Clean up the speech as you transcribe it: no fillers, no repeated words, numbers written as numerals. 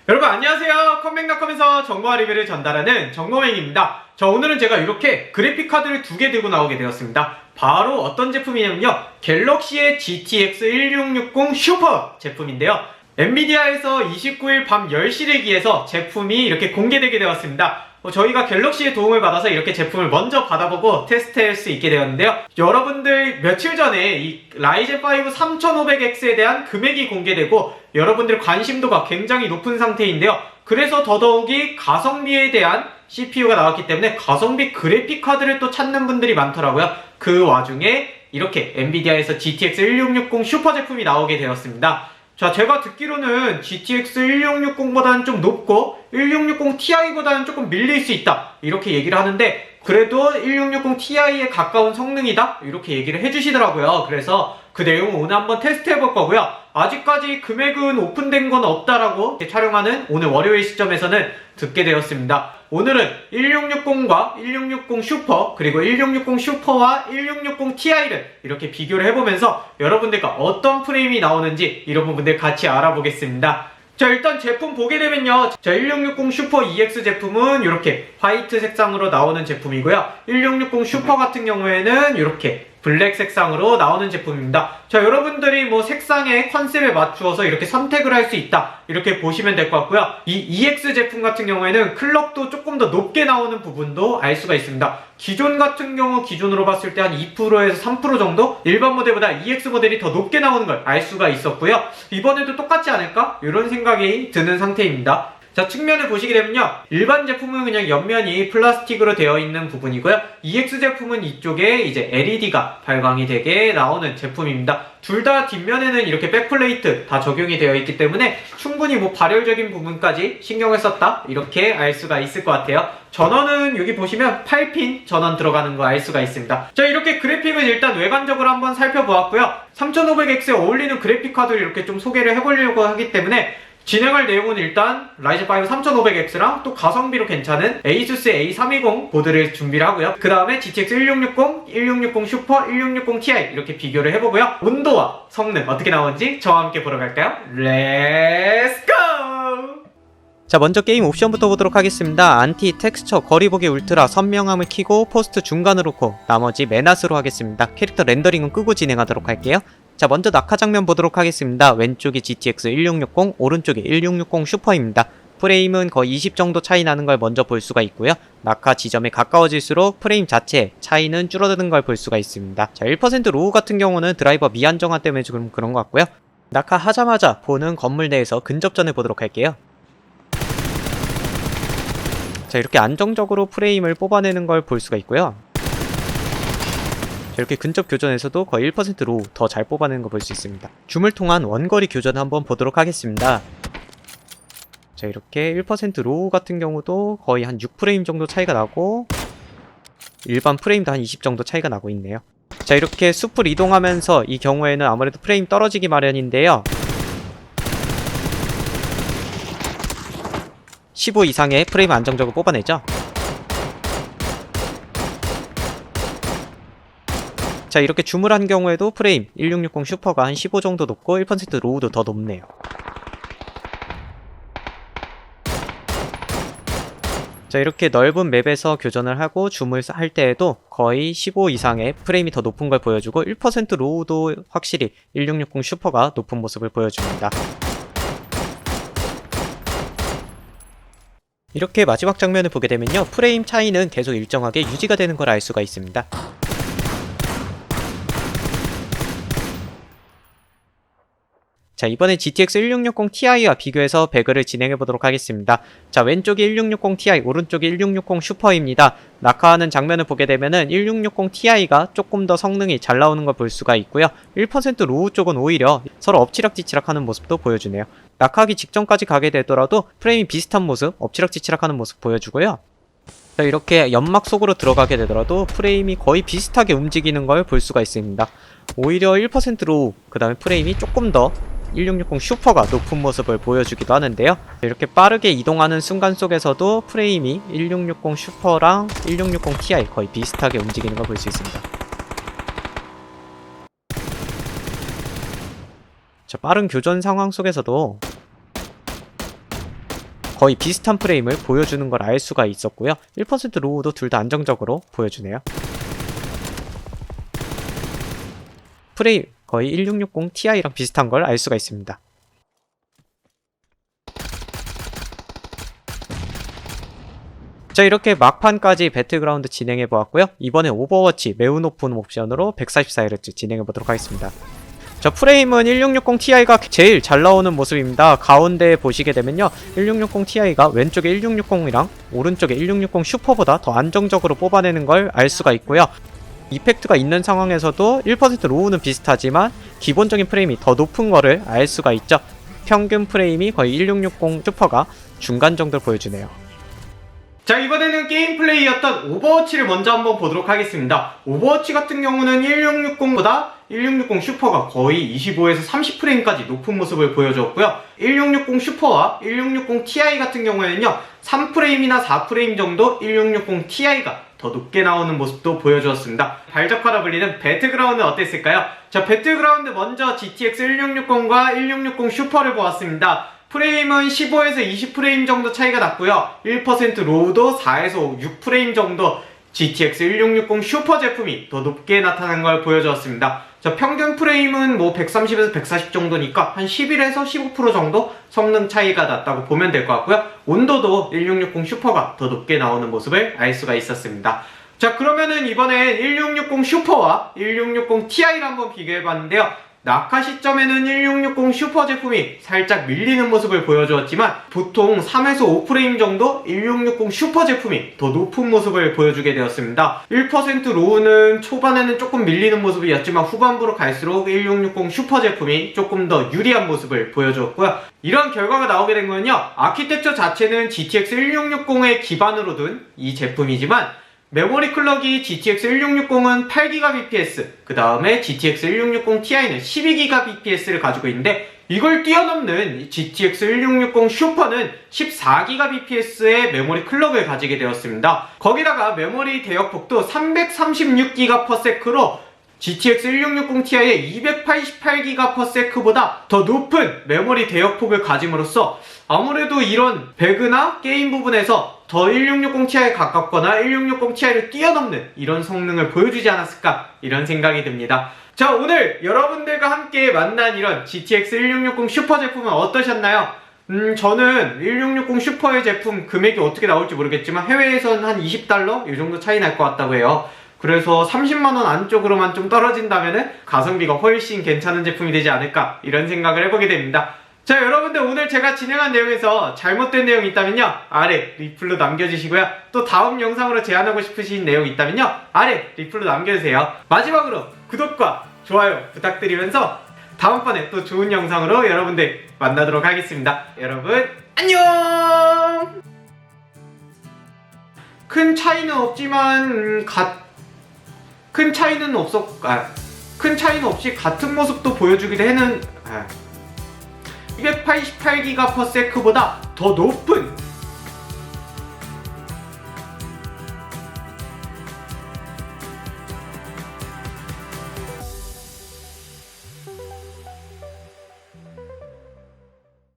여러분 안녕하세요. 컴백닷컴에서 정보와 리뷰를 전달하는 정보맹입니다. 자, 오늘은 제가 이렇게 그래픽카드를 두 개 들고 나오게 되었습니다. 바로 어떤 제품이냐면요, 갤럭시의 GTX 1660 슈퍼 제품인데요, 엔비디아에서 29일 밤 10시를 기해서 제품이 이렇게 공개되게 되었습니다. 저희가 갤럭시의 도움을 받아서 이렇게 제품을 먼저 받아보고 테스트할 수 있게 되었는데요, 여러분들 며칠 전에 이 라이젠 5 3500X에 대한 금액이 공개되고 여러분들 관심도가 굉장히 높은 상태인데요, 그래서 더더욱이 가성비에 대한 CPU가 나왔기 때문에 가성비 그래픽카드를 또 찾는 분들이 많더라고요. 그 와중에 이렇게 엔비디아에서 GTX 1660 슈퍼 제품이 나오게 되었습니다. 자, 제가 듣기로는 GTX 1660보다는 좀 높고 1660 Ti보다는 조금 밀릴 수 있다, 이렇게 얘기를 하는데, 그래도 1660 Ti에 가까운 성능이다, 이렇게 얘기를 해주시더라고요. 그래서 그 내용을 오늘 한번 테스트 해볼 거고요. 아직까지 금액은 오픈된 건 없다라고 촬영하는 오늘 월요일 시점에서는 듣게 되었습니다. 오늘은 1660과 1660 슈퍼, 그리고 1660 슈퍼와 1660 Ti를 이렇게 비교를 해보면서 여러분들과 어떤 프레임이 나오는지 이런 부분들 같이 알아보겠습니다. 자, 일단 제품 보게 되면요, 자, 1660 슈퍼 EX 제품은 이렇게 화이트 색상으로 나오는 제품이고요, 1660 슈퍼 같은 경우에는 이렇게 블랙 색상으로 나오는 제품입니다. 자, 여러분들이 뭐 색상의 컨셉에 맞추어서 이렇게 선택을 할 수 있다, 이렇게 보시면 될 것 같고요. 이 EX 제품 같은 경우에는 클럭도 조금 더 높게 나오는 부분도 알 수가 있습니다. 기존 같은 경우 기준으로 봤을 때 한 2%에서 3% 정도 일반 모델보다 EX 모델이 더 높게 나오는 걸 알 수가 있었고요. 이번에도 똑같지 않을까? 이런 생각이 드는 상태입니다. 자, 측면을 보시게 되면요, 일반 제품은 그냥 옆면이 플라스틱으로 되어 있는 부분이고요, EX 제품은 이쪽에 이제 LED가 발광이 되게 나오는 제품입니다. 둘 다 뒷면에는 이렇게 백플레이트 다 적용이 되어 있기 때문에 충분히 뭐 발열적인 부분까지 신경을 썼다, 이렇게 알 수가 있을 것 같아요. 전원은 여기 보시면 8핀 전원 들어가는 거 알 수가 있습니다. 자, 이렇게 그래픽은 일단 외관적으로 한번 살펴보았고요. 3500X에 어울리는 그래픽 카드를 이렇게 좀 소개를 해보려고 하기 때문에 진행할 내용은 일단 라이젠 5 3500X랑 또 가성비로 괜찮은 ASUS A320 보드를 준비를 하고요. 그 다음에 GTX 1660, 1660 슈퍼, 1660 Ti 이렇게 비교를 해보고요. 온도와 성능 어떻게 나오는지 저와 함께 보러 갈까요? 렛츠 고! 자, 먼저 게임 옵션부터 보도록 하겠습니다. 안티, 텍스처, 거리보기 울트라, 선명함을 켜고 포스트 중간으로 놓고 나머지 메낫으로 하겠습니다. 캐릭터 렌더링은 끄고 진행하도록 할게요. 자, 먼저 낙하 장면 보도록 하겠습니다. 왼쪽이 GTX 1660, 오른쪽이 1660 슈퍼입니다. 프레임은 거의 20 정도 차이 나는 걸 먼저 볼 수가 있고요. 낙하 지점에 가까워질수록 프레임 자체 차이는 줄어드는 걸 볼 수가 있습니다. 자, 1% 로우 같은 경우는 드라이버 미안정화 때문에 좀 그런 것 같고요. 낙하 하자마자 보는 건물 내에서 근접전을 보도록 할게요. 자, 이렇게 안정적으로 프레임을 뽑아내는 걸 볼 수가 있고요. 이렇게 근접 교전에서도 거의 1% 로우 더 잘 뽑아내는 거 볼 수 있습니다. 줌을 통한 원거리 교전 한번 보도록 하겠습니다. 자, 이렇게 1% 로우 같은 경우도 거의 한 6프레임 정도 차이가 나고 일반 프레임도 한 20 정도 차이가 나고 있네요. 자, 이렇게 숲을 이동하면서 이 경우에는 아무래도 프레임 떨어지기 마련인데요, 15 이상의 프레임 안정적으로 뽑아내죠. 자, 이렇게 줌을 한 경우에도 프레임 1660 슈퍼가 한 15 정도 높고 1% 로우도 더 높네요. 자, 이렇게 넓은 맵에서 교전을 하고 줌을 할 때에도 거의 15 이상의 프레임이 더 높은 걸 보여주고 1% 로우도 확실히 1660 슈퍼가 높은 모습을 보여줍니다. 이렇게 마지막 장면을 보게 되면요, 프레임 차이는 계속 일정하게 유지가 되는 걸 알 수가 있습니다. 자, 이번엔 GTX 1660 Ti와 비교해서 배그를 진행해보도록 하겠습니다. 자, 왼쪽이 1660 Ti, 오른쪽이 1660 슈퍼입니다. 낙하하는 장면을 보게 되면은 1660 Ti가 조금 더 성능이 잘 나오는 걸 볼 수가 있고요. 1% 로우 쪽은 오히려 서로 엎치락뒤치락 하는 모습도 보여주네요. 낙하하기 직전까지 가게 되더라도 프레임이 비슷한 모습, 엎치락뒤치락 하는 모습 보여주고요. 자, 이렇게 연막 속으로 들어가게 되더라도 프레임이 거의 비슷하게 움직이는 걸 볼 수가 있습니다. 오히려 1% 로우, 그 다음에 프레임이 조금 더 1660 슈퍼가 높은 모습을 보여주기도 하는데요. 이렇게 빠르게 이동하는 순간 속에서도 프레임이 1660 슈퍼랑 1660 Ti 거의 비슷하게 움직이는 걸 볼 수 있습니다. 자, 빠른 교전 상황 속에서도 거의 비슷한 프레임을 보여주는 걸 알 수가 있었고요. 1% 로우도 둘 다 안정적으로 보여주네요. 프레임 거의 1660 Ti랑 비슷한 걸 알 수가 있습니다. 자, 이렇게 막판까지 배틀그라운드 진행해 보았고요. 이번에 오버워치 매우 높은 옵션으로 144Hz 진행해 보도록 하겠습니다. 자, 프레임은 1660 Ti가 제일 잘 나오는 모습입니다. 가운데 보시게 되면요, 1660 Ti가 왼쪽에 1660이랑 오른쪽에 1660 슈퍼보다 더 안정적으로 뽑아내는 걸 알 수가 있고요. 이펙트가 있는 상황에서도 1% 로우는 비슷하지만 기본적인 프레임이 더 높은 거를 알 수가 있죠. 평균 프레임이 거의 1660 슈퍼가 중간 정도를 보여주네요. 자, 이번에는 게임 플레이였던 오버워치를 먼저 한번 보도록 하겠습니다. 오버워치 같은 경우는 1660보다 1660 슈퍼가 거의 25에서 30프레임까지 높은 모습을 보여주었고요. 1660 슈퍼와 1660 Ti 같은 경우에는요, 3프레임이나 4프레임 정도 1660 Ti가 더 높게 나오는 모습도 보여주었습니다. 발적화라 불리는 배틀그라운드는 어땠을까요? 자, 배틀그라운드 먼저 GTX 1660과 1660 슈퍼를 보았습니다. 프레임은 15에서 20프레임 정도 차이가 났고요. 1% 로우도 4에서 6프레임 정도 GTX 1660 슈퍼 제품이 더 높게 나타난 걸 보여주었습니다. 자, 평균 프레임은 뭐 130에서 140 정도니까 한 11에서 15% 정도 성능 차이가 났다고 보면 될 것 같고요. 온도도 1660 슈퍼가 더 높게 나오는 모습을 알 수가 있었습니다. 자, 그러면은 이번엔 1660 슈퍼와 1660 Ti를 한번 비교해봤는데요. 낙하 시점에는 1660 슈퍼 제품이 살짝 밀리는 모습을 보여주었지만 보통 3에서 5프레임 정도 1660 슈퍼 제품이 더 높은 모습을 보여주게 되었습니다. 1% 로우는 초반에는 조금 밀리는 모습이었지만 후반부로 갈수록 1660 슈퍼 제품이 조금 더 유리한 모습을 보여주었고요. 이런 결과가 나오게 된 건요, 아키텍처 자체는 GTX 1660의 기반으로 둔 이 제품이지만 메모리 클럭이 GTX 1660은 8GBps, 그 다음에 GTX 1660 Ti는 12GBps를 가지고 있는데 이걸 뛰어넘는 GTX 1660 슈퍼는 14GBps의 메모리 클럭을 가지게 되었습니다. 거기다가 메모리 대역폭도 336GBps로 GTX 1660 Ti의 288GBps보다 더 높은 메모리 대역폭을 가짐으로써 아무래도 이런 배그나 게임 부분에서 더 1660 Ti에 가깝거나 1660 Ti를 뛰어넘는 이런 성능을 보여주지 않았을까, 이런 생각이 듭니다. 자, 오늘 여러분들과 함께 만난 이런 GTX 1660 슈퍼 제품은 어떠셨나요? 저는 1660 슈퍼의 제품 금액이 어떻게 나올지 모르겠지만 해외에선 한 $20 이 정도 차이 날 것 같다고 해요. 그래서 30만원 안쪽으로만 좀 떨어진다면은 가성비가 훨씬 괜찮은 제품이 되지 않을까, 이런 생각을 해보게 됩니다. 자, 여러분들 오늘 제가 진행한 내용에서 잘못된 내용이 있다면요, 아래 리플로 남겨주시고요. 또 다음 영상으로 제안하고 싶으신 내용이 있다면요, 아래 리플로 남겨주세요. 마지막으로 구독과 좋아요 부탁드리면서 다음번에 또 좋은 영상으로 여러분들 만나도록 하겠습니다. 여러분 안녕! 큰 차이는 없지만 큰 차이는 없이 같은 모습도 보여주기도 해는 288GBps보다 더 높은